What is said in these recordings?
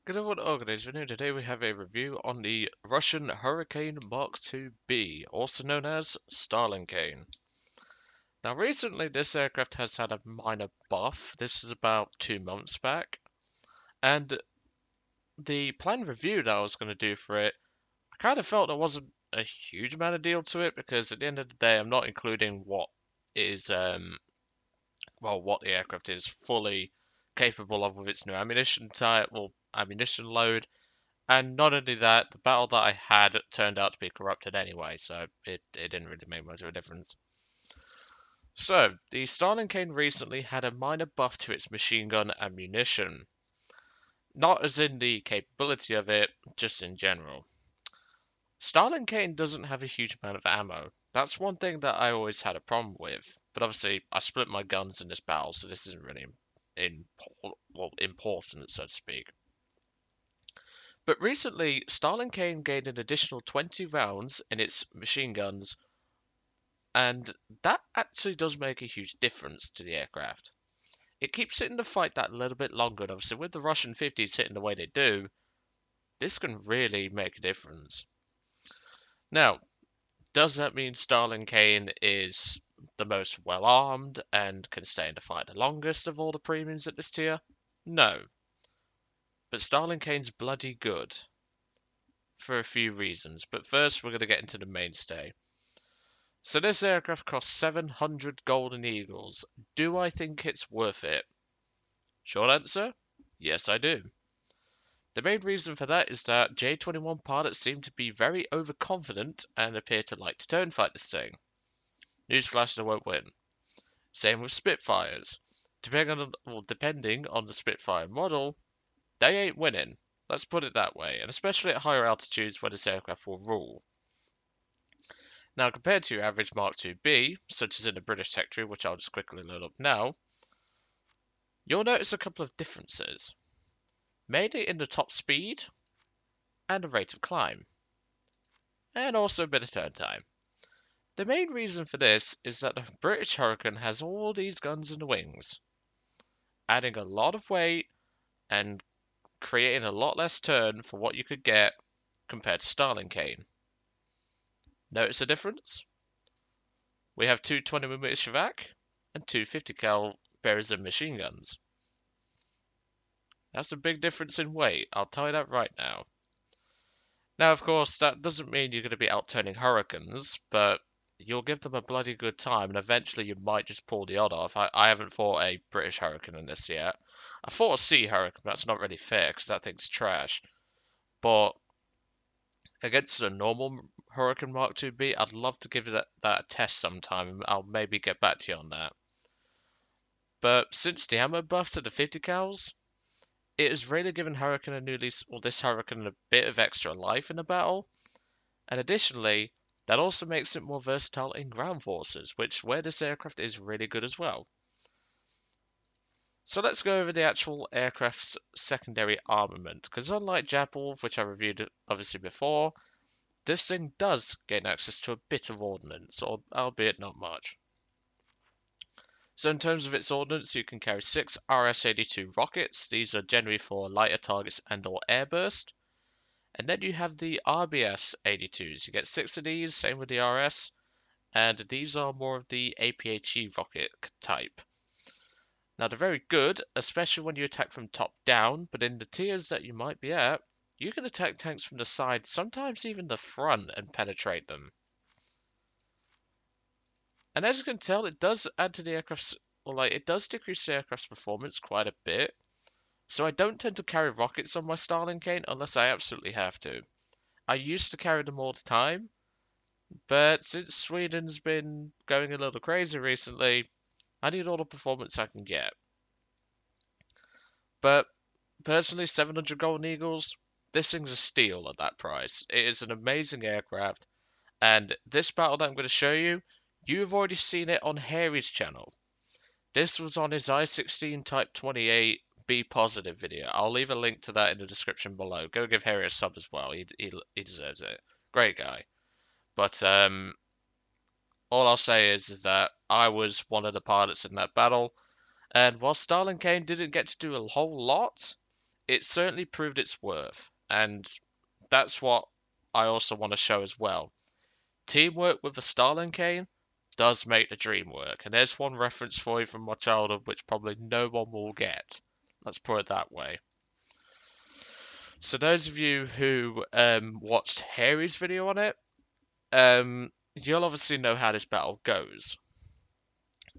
Good morning, organization. Today we have a review on the Russian Hurricane Mark II-B, also known as Starlinkane. Now, recently this aircraft has had a minor buff. This is about 2 months back, and the planned review that I was going to do for it, I kind of felt there wasn't a huge amount of deal to it because at the end of the day, I'm not including what is what the aircraft is fully capable of with its new ammunition type, well, ammunition load. And not only that, the battle that I had turned out to be corrupted anyway, so it didn't really make much of a difference. So, the Starlinkane recently had a minor buff to its machine gun ammunition. Not as in the capability of it, just in general. Starlinkane doesn't have a huge amount of ammo. That's one thing that I always had a problem with. But obviously, I split my guns in this battle, so this isn't really important, so to speak. But recently, Starlinkane gained an additional 20 rounds in its machine guns, and that actually does make a huge difference to the aircraft. It keeps it in the fight that little bit longer, and obviously with the Russian 50s hitting the way they do, this can really make a difference. Now, does that mean Starlinkane is the most well armed and can stay in the fight the longest of all the premiums at this tier? No, but Starlinkane's bloody good for a few reasons. But first, we're going to get into the mainstay. So this aircraft costs 700 golden eagles. Do I think it's worth it? Short answer, yes I do. The main reason for that is that J-21 pilots seem to be very overconfident and appear to like to turn fight this thing. Newsflash, they won't win. Same with Spitfires. Depending on the Spitfire model, they ain't winning. Let's put it that way, and especially at higher altitudes where this aircraft will rule. Now, compared to your average Mark II-B, such as in the British sector, which I'll just quickly load up now, you'll notice a couple of differences, mainly in the top speed and the rate of climb, and also a bit of turn time. The main reason for this is that the British Hurricane has all these guns in the wings, adding a lot of weight and creating a lot less turn for what you could get compared to Starlinkane. Notice the difference? We have two 20mm Shavak and two 50 cal Berezin machine guns. That's a big difference in weight, I'll tell you that right now. Now, of course, that doesn't mean you're going to be outturning Hurricanes, but you'll give them a bloody good time, and eventually you might just pull the odd off. I haven't fought a British Hurricane in this yet. I fought a Sea Hurricane, but that's not really fair, because that thing's trash. But against a normal Hurricane Mark II-B, I'd love to give that a test sometime, and I'll maybe get back to you on that. But since the ammo buff to the 50 cals, it has really given Hurricane a new lease, or this Hurricane a bit of extra life in the battle. And additionally, that also makes it more versatile in ground forces, which where this aircraft is really good as well. So let's go over the actual aircraft's secondary armament, because unlike Japal, which I reviewed obviously before, this thing does gain access to a bit of ordnance, albeit not much. So in terms of its ordnance, you can carry 6 RS-82 rockets. These are generally for lighter targets and or airburst. And then you have the RBS-82s. You get 6 of these, same with the RS. And these are more of the APHE rocket type. Now they're very good, especially when you attack from top down, but in the tiers that you might be at, you can attack tanks from the side, sometimes even the front, and penetrate them. And as you can tell, it does add to the aircraft's, it does decrease the aircraft's performance quite a bit. So I don't tend to carry rockets on my Starlinkane unless I absolutely have to. I used to carry them all the time, but since Sweden's been going a little crazy recently, I need all the performance I can get. But personally, 700 Golden Eagles, this thing's a steal at that price. It is an amazing aircraft, and this battle that I'm going to show you, you've already seen it on Harry's channel. This was on his I-16 Type 28 B positive video. I'll leave a link to that in the description below. Go give Harry a sub as well. He deserves it. Great guy. But all I'll say is that I was one of the pilots in that battle, and while Starlinkane didn't get to do a whole lot, it certainly proved its worth, and that's what I also want to show as well. Teamwork with a Starling Cane does make the dream work, and there's one reference for you from my childhood which probably no one will get. Let's put it that way. So those of you who watched Harry's video on it, you'll obviously know how this battle goes,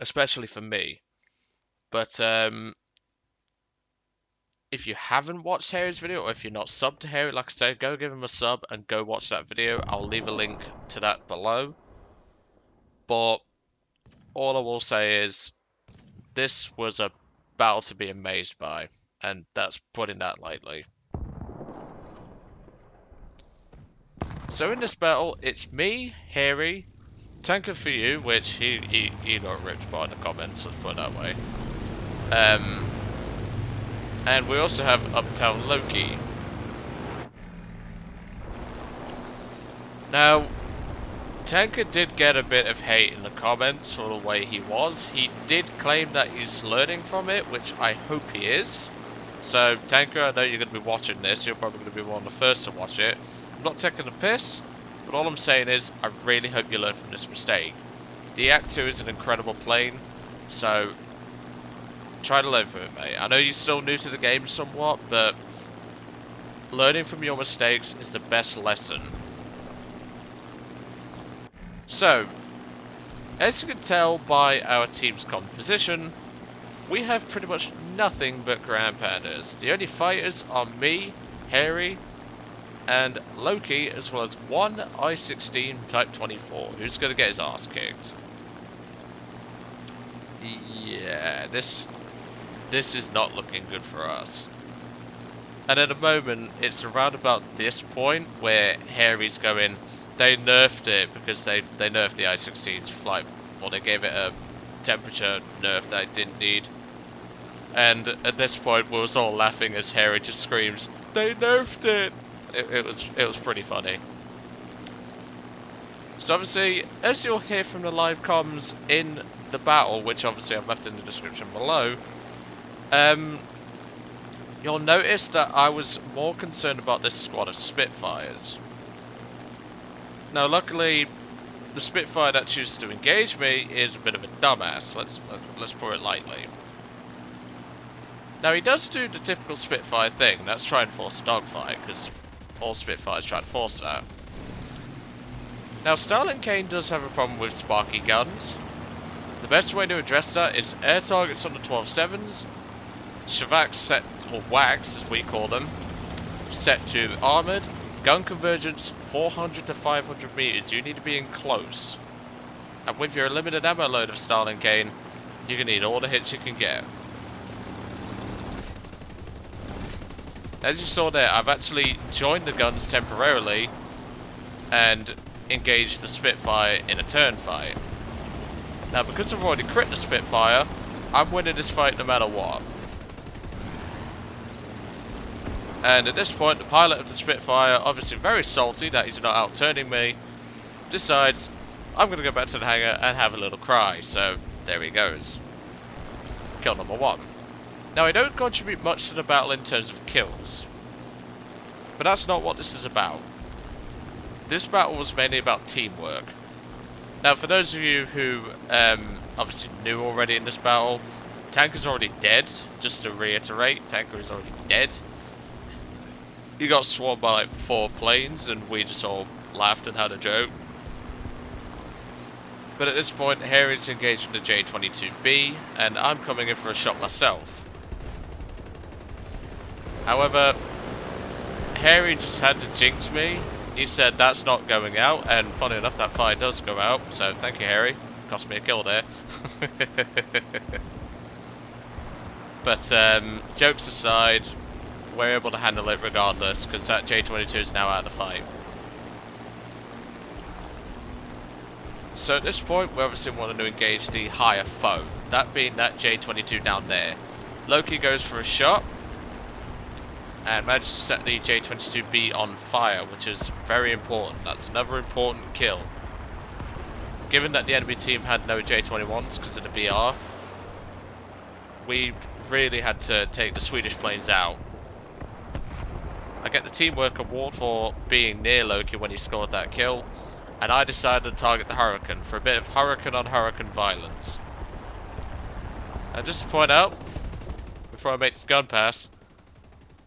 especially for me. But if you haven't watched Harry's video, or if you're not subbed to Harry, like I said, go give him a sub and go watch that video. I'll leave a link to that below. But all I will say is, this was a battle to be amazed by, and that's putting that lightly. So in this battle, it's me, Harry, Tanker for you, which he got ripped by in the comments, let's put it that way. And we also have Uptown Loki. Now, Tanker did get a bit of hate in the comments for the way he was. He did claim that he's learning from it, which I hope he is. So, Tanker, I know you're going to be watching this. You're probably going to be one of the first to watch it. I'm not taking a piss, but all I'm saying is, I really hope you learn from this mistake. The Act 2 is an incredible plane, so try to learn from it, mate. I know you're still new to the game somewhat, but learning from your mistakes is the best lesson. So, as you can tell by our team's composition, we have pretty much nothing but ground pounders. The only fighters are me, Harry, and Loki, as well as one I-16 Type 24, who's going to get his ass kicked. Yeah, this is not looking good for us. And at the moment, it's around about this point where Harry's going, they nerfed it because they nerfed the I-16's flight, or they gave it a temperature nerf that it didn't need. And at this point, we was all laughing as Harry just screams, they nerfed it! It was pretty funny. So obviously, as you'll hear from the live comms in the battle, which obviously I've left in the description below, you'll notice that I was more concerned about this squad of Spitfires. Now luckily, the Spitfire that chooses to engage me is a bit of a dumbass, let's put it lightly. Now he does do the typical Spitfire thing, that's try and force a dogfight, because all Spitfires try to force that. Now Starling Cane does have a problem with sparky guns. The best way to address that is air targets on the 12-7s, Shavaks set, or WAGs as we call them, set to armoured, gun convergence 400 to 500 meters, you need to be in close. And with your limited ammo load of Starling Cane, you're going to need all the hits you can get. As you saw there, I've actually joined the guns temporarily and engaged the Spitfire in a turn fight. Now because I've already crit the Spitfire, I'm winning this fight no matter what. And at this point, the pilot of the Spitfire, obviously very salty that he's not out-turning me, decides, I'm going to go back to the hangar and have a little cry. So, there he goes. Kill number 1. Now, I don't contribute much to the battle in terms of kills. But that's not what this is about. This battle was mainly about teamwork. Now, for those of you who obviously knew already in this battle, Tanker's already dead. Just to reiterate, Tanker is already dead. He got swarmed by like 4 planes and we just all laughed and had a joke. But at this point, Harry's engaged with the J-22B and I'm coming in for a shot myself. However, Harry just had to jinx me. He said that's not going out, and funny enough that fire does go out, so thank you Harry. Cost me a kill there. But jokes aside, we're able to handle it regardless, because that J-22 is now out of the fight. So at this point, we obviously want to engage the higher foe, that being that J-22 down there. Loki goes for a shot, and manages to set the J-22B on fire, which is very important. That's another important kill. Given that the enemy team had no J-21s because of the BR, we really had to take the Swedish planes out. I get the Teamwork Award for being near Loki when he scored that kill, and I decided to target the Hurricane for a bit of Hurricane on Hurricane violence. And just to point out, before I make this gun pass,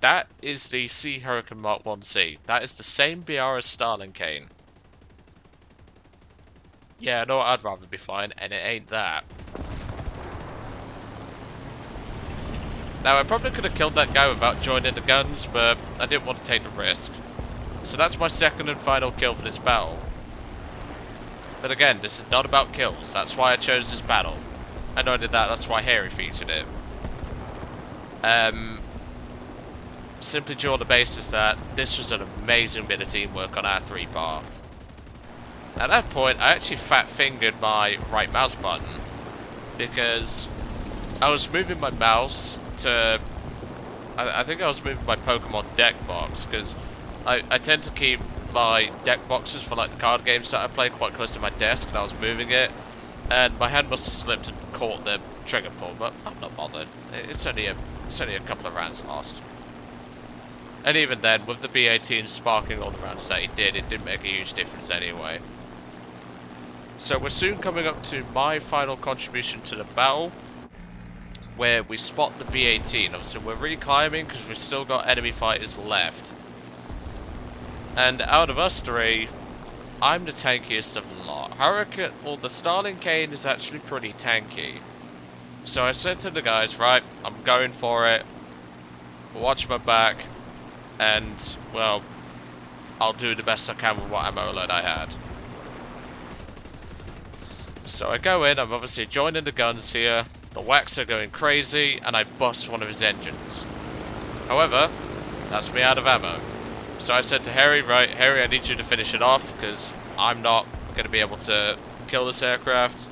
that is the Sea Hurricane Mark 1C. That is the same BR as Starling Kane. Yeah, I know what I'd rather be flying, and it ain't that. Now, I probably could have killed that guy without joining the guns, but I didn't want to take the risk. So that's my second and final kill for this battle. But again, this is not about kills, that's why I chose this battle. And not only that, that's why Hairy featured it. Simply due on the basis that this was an amazing bit of teamwork on our 3 part. At that point, I actually fat-fingered my right mouse button, because I was moving my mouse to... I think I was moving my Pokemon deck box, because I tend to keep my deck boxes for like the card games that I play quite close to my desk, and I was moving it, and my hand must have slipped and caught the trigger pull, but I'm not bothered. It's only a couple of rounds lost. And even then, with the B-18 sparking all the rounds that it didn't make a huge difference anyway. So we're soon coming up to my final contribution to the battle, where we spot the B-18. Obviously we're reclimbing because we've still got enemy fighters left. And out of us 3, I'm the tankiest of the lot. Hurricane, well, the Starling Kane is actually pretty tanky. So I said to the guys, right, I'm going for it. Watch my back. And, well, I'll do the best I can with what ammo load I had. So I go in, I'm obviously joining the guns here. The whacks are going crazy, and I bust one of his engines. However, that's me out of ammo. So I said to Harry, right, Harry, I need you to finish it off, because I'm not going to be able to kill this aircraft.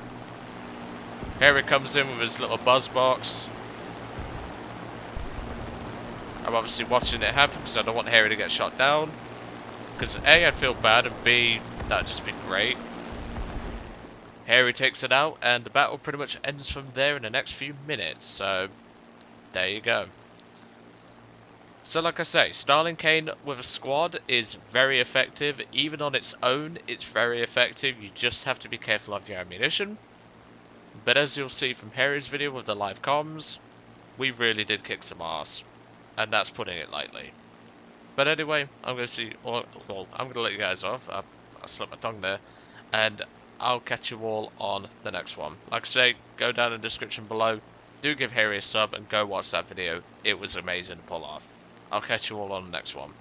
Harry comes in with his little buzz box. I'm obviously watching it happen, because I don't want Harry to get shot down. Because A, I'd feel bad, and B, that'd just be great. Harry takes it out, and the battle pretty much ends from there in the next few minutes, so there you go. So like I say, Starling Kane with a squad is very effective. Even on its own, it's very effective. You just have to be careful of your ammunition. But as you'll see from Harry's video with the live comms, we really did kick some ass. And that's putting it lightly. But anyway, I'm going to let you guys off. I slipped my tongue there. And I'll catch you all on the next one. Like I say, go down in the description below. Do give Harry a sub and go watch that video. It was amazing to pull off. I'll catch you all on the next one.